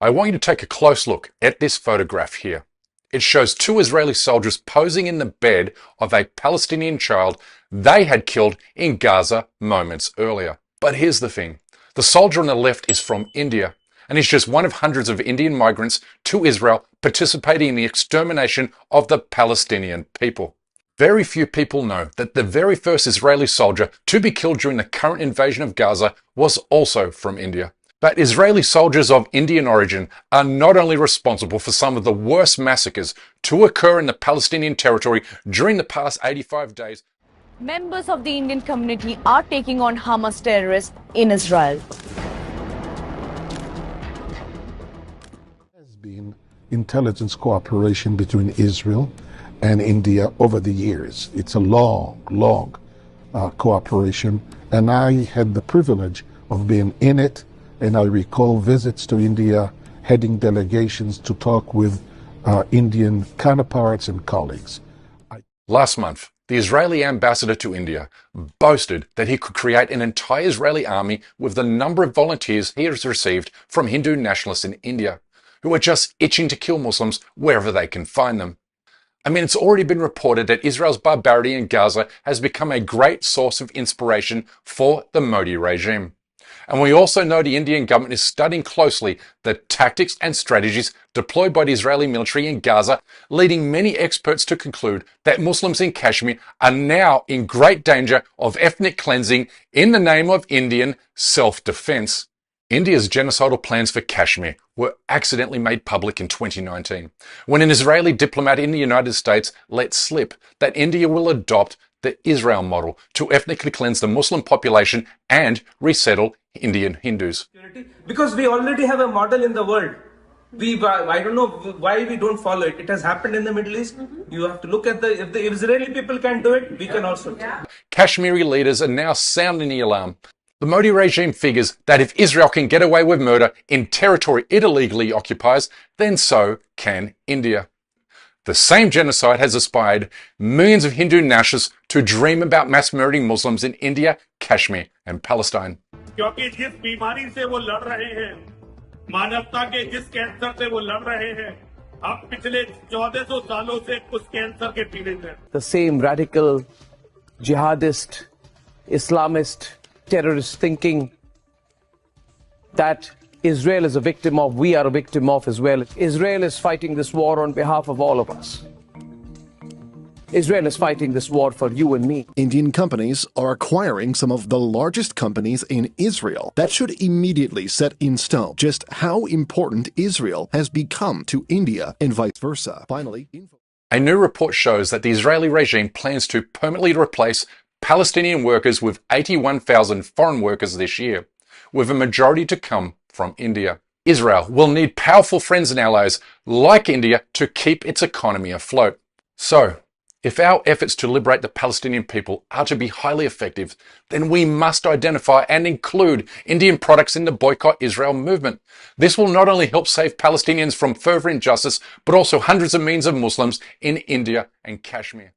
I want you to take a close look at this photograph here. It shows two Israeli soldiers posing in the bed of a Palestinian child they had killed in Gaza moments earlier. But here's the thing. The soldier on the left is from India, and he's just one of hundreds of Indian migrants to Israel participating in the extermination of the Palestinian people. Very few people know that the very first Israeli soldier to be killed during the current invasion of Gaza was also from India. But Israeli soldiers of Indian origin are not only responsible for some of the worst massacres to occur in the Palestinian territory during the past 85 days. Members of the Indian community are taking on Hamas terrorists in Israel. There has been intelligence cooperation between Israel and India over the years. It's a long cooperation, and I had the privilege of being in it. And I recall visits to India, heading delegations to talk with Indian counterparts and colleagues. Last month, the Israeli ambassador to India boasted that he could create an entire Israeli army with the number of volunteers he has received from Hindu nationalists in India, who are just itching to kill Muslims wherever they can find them. I mean, it's already been reported that Israel's barbarity in Gaza has become a great source of inspiration for the Modi regime. And we also know the Indian government is studying closely the tactics and strategies deployed by the Israeli military in Gaza, leading many experts to conclude that Muslims in Kashmir are now in great danger of ethnic cleansing in the name of Indian self-defense. India's genocidal plans for Kashmir were accidentally made public in 2019, when an Israeli diplomat in the United States let slip that India will adopt the Israel model to ethnically cleanse the Muslim population and resettle Indian Hindus. Because we already have a model in the world. I don't know why we don't follow it. It has happened in the Middle East. You have to look at if the Israeli people can do it, we can also. Kashmiri leaders are now sounding the alarm. The Modi regime figures that if Israel can get away with murder in territory it illegally occupies, then so can India. The same genocide has inspired millions of Hindu nationalists to dream about mass murdering Muslims in India, Kashmir, and Palestine. क्योंकि जिस बीमारी से वो लड़ रहे हैं, मानवता के जिस कैंसर से वो लड़ रहे हैं, अब पिछले 1400 सालों से उस कैंसर के पीड़ित हैं. The same radical, jihadist, Islamist, terrorist thinking that Israel is a victim of, we are a victim of as well. Israel is fighting this war on behalf of all of us. Israel is fighting this war for you and me. Indian companies are acquiring some of the largest companies in Israel. That should immediately set in stone just how important Israel has become to India and vice versa. Finally, a new report shows that the Israeli regime plans to permanently replace Palestinian workers with 81,000 foreign workers this year, with a majority to come from India. Israel will need powerful friends and allies like India to keep its economy afloat. So, if our efforts to liberate the Palestinian people are to be highly effective, then we must identify and include Indian products in the Boycott Israel movement. This will not only help save Palestinians from further injustice, but also hundreds of millions of Muslims in India and Kashmir.